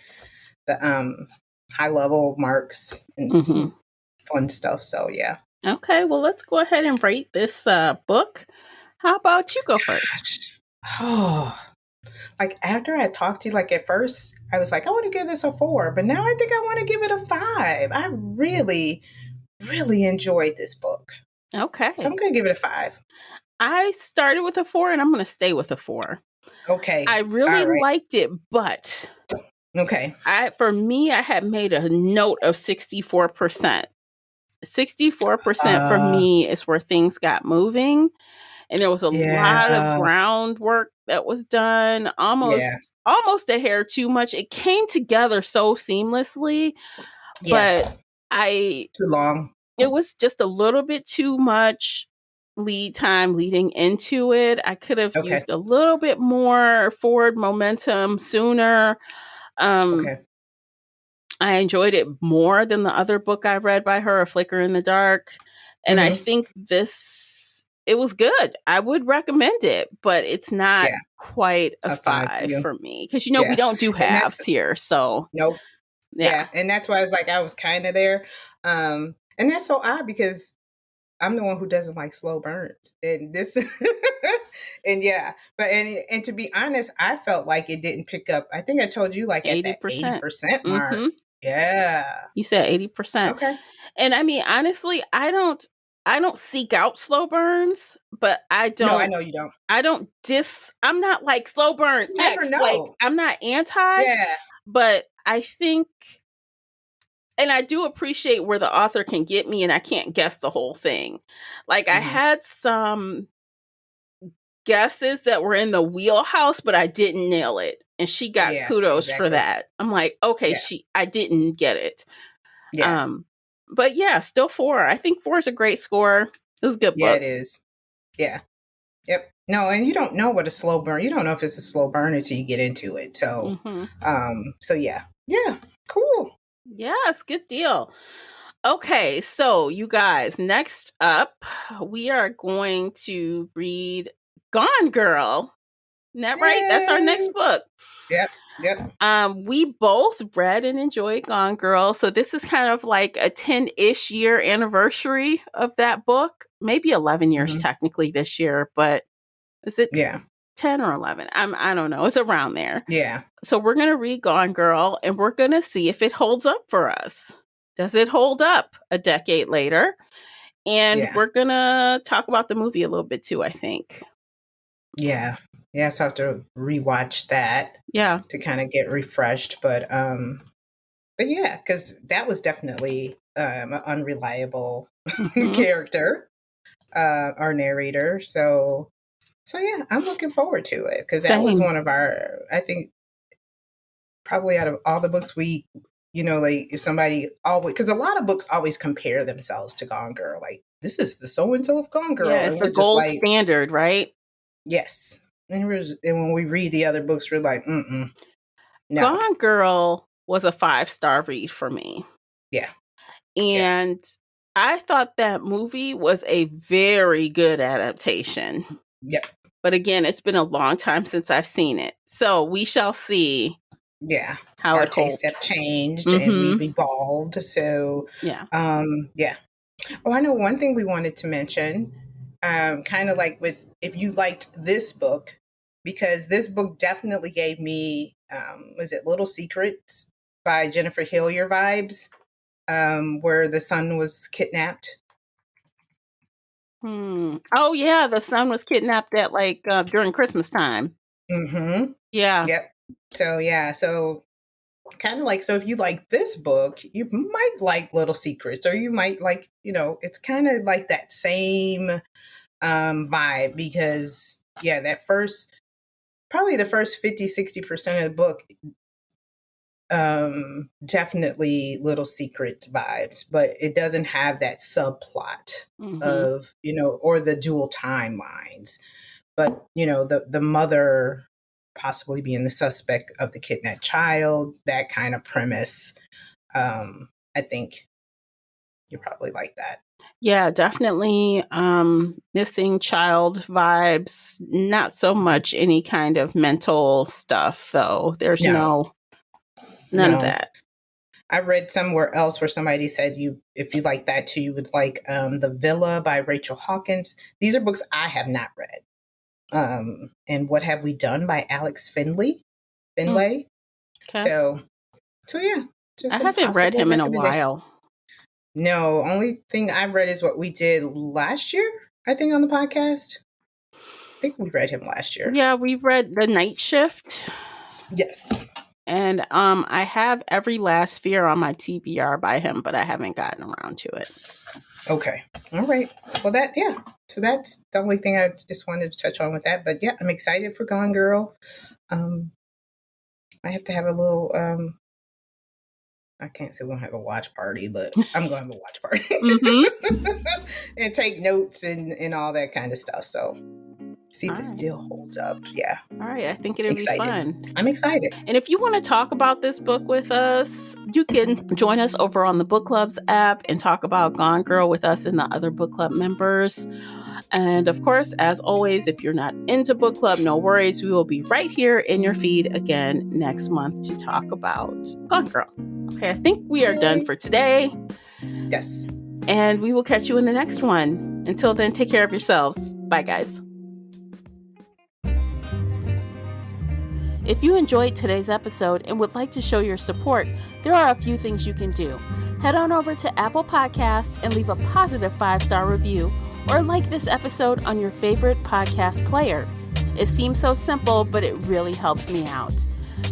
level marks and hmm some fun stuff. So yeah. Okay. Well, let's go ahead and rate this book. How about you go first? Gosh. Oh, like after I talked to you, like at first I was like, I want to give this a 4, but now I think I want to give it a 5. I really, really enjoyed this book. So I'm Okay. going to give it a 5. I started with a 4, and I'm going to stay with a 4. Okay. I really All right. liked it, but Okay. for me, I had made a note of 64%. 64% for Uh, me is where things got moving, and there was a lot of yeah. groundwork that was done, Yeah. almost a hair too much. It came together so seamlessly, Yeah. but I Too long. it was just a little bit too much lead time leading into it. I could have Okay. used a little bit more forward momentum sooner. Um, Okay. I enjoyed it more than the other book I read by her, A Flicker in the Dark. And I Mm-hmm. think this it was good. I would recommend it, but it's not Yeah, quite a a 5 for 5 you. for me because we Yeah, don't do and that's halves here. So nope. yeah, Yeah, and that's why I was like, I was kind of there. And that's so odd because I'm the one who doesn't like slow burns, and this, and yeah, but and to be honest, I felt like it didn't pick up. I think I told you like at that 80%. 80% mark. Mm-hmm. Yeah. You said 80%. Okay. And I mean, honestly, I don't seek out slow burns, but No, I know you don't. I'm not like slow burn You never X. Like know. I'm not anti, Yeah. but I think, and I do appreciate where the author can get me and I can't guess the whole thing. Like I Hmm. had some guesses that were in the wheelhouse, but I didn't nail it. And she got Yeah. kudos for Exactly. that. I'm like, okay, Yeah. I didn't get it. Yeah. But yeah, still 4. I think 4 is a great score. It was a good Yeah. It book. is. Yeah. Yep. No, and you don't know what a slow burn. You don't know if it's a slow burn until you get into it. So, Hmm. so yeah. Yeah. Cool. Yes, good deal. Okay, so you guys, next up, we are going to read Gone Girl. Isn't that right? That's our Yay. next book. Yep. Yep. We both read and enjoyed Gone Girl. So this is kind of like a 10-ish year anniversary of that book. Maybe 11 years Hmm. technically this year, but is it Yeah. 10 or 11? I don't know. It's around there. Yeah. So we're going to read Gone Girl and we're going to see if it holds up for us. Does it hold up a decade later? And Yeah. we're going to talk about the movie a little bit too, I think. Yeah. Yeah. So I have to rewatch that Yeah. to kind of get refreshed. But yeah, because that was definitely an unreliable Mm-hmm. character, our narrator. So yeah, I'm looking forward to it because that was Same. one of our, I think, probably out of all the books like if somebody always, because a lot of books always compare themselves to Gone Girl, like this is the so and so of Gone Yeah, Girl, it's and the we're just gold like, standard, right? yes, and when we read the other books, we're like, no, Gone Girl was a 5-star read for me. yeah, yeah, And I thought that movie was a very good adaptation. yep, But again, it's been a long time since I've seen it. So we shall see yeah. how Our it tastes have holds. changed and Mm-hmm. we've evolved. So, Yeah. yeah. Oh, I know one thing we wanted to mention, kind of like with if you liked this book, because this book definitely gave me, was it Little Secrets by Jennifer Hillier vibes, where the son was kidnapped. Oh yeah, the son was kidnapped at like during Christmas time. Mm-hmm. Yeah. Yep. So yeah, so kind of like, so if you like this book, you might like Little Secrets, or you might like, it's kind of like that same vibe, because yeah, that first, probably the first 50-60% of the book, definitely Little Secret vibes, but it doesn't have that subplot Mm-hmm. of, or the dual timelines, but the mother possibly being the suspect of the kidnapped child, that kind of premise. I think you probably like that. Yeah, definitely missing child vibes. Not so much any kind of mental stuff though. There's No, none of no. that. I read somewhere else where somebody said, if you like that too, you would like The Villa by Rachel Hawkins. These are books I have not read. And What Have We Done by Alex Finlay. Okay. So yeah, I just a haven't read possible him in a recommendation. while. No, only thing I've read is what we did last year, I think, on the podcast. I think we read him last year. Yeah, we read The Night Shift. Yes. And I have Every Last Fear on my TBR by him, but I haven't gotten around to it. Okay. All right. Well, yeah. So that's the only thing I just wanted to touch on with that. But yeah, I'm excited for Gone Girl. I have to have a little, I can't say we'll have a watch party, but I'm going to have a watch party. Mm-hmm. And take notes and all that kind of stuff. So see if All it right. still holds up. Yeah. All right. I think it'll be Excited. fun. I'm excited. And if you want to talk about this book with us, you can join us over on the Book Clubs app and talk about Gone Girl with us and the other book club members. And of course, as always, if you're not into book club, no worries. We will be right here in your feed again next month to talk about Gone Girl. Okay, I think we are done for today. Yes. And we will catch you in the next one. Until then, take care of yourselves. Bye, guys. If you enjoyed today's episode and would like to show your support, there are a few things you can do. Head on over to Apple Podcasts and leave a positive 5-star review, or like this episode on your favorite podcast player. It seems so simple, but it really helps me out.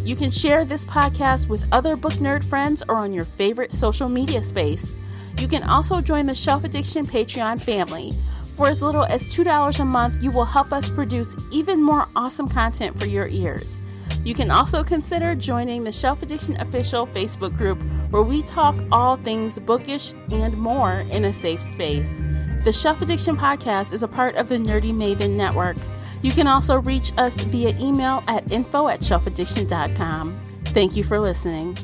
You can share this podcast with other book nerd friends or on your favorite social media space. You can also join the Shelf Addiction Patreon family. For as little as $2 a month, you will help us produce even more awesome content for your ears. You can also consider joining the Shelf Addiction official Facebook group, where we talk all things bookish and more in a safe space. The Shelf Addiction podcast is a part of the Nerdy Maven network. You can also reach us via email at info@shelfaddiction.com. Thank you for listening.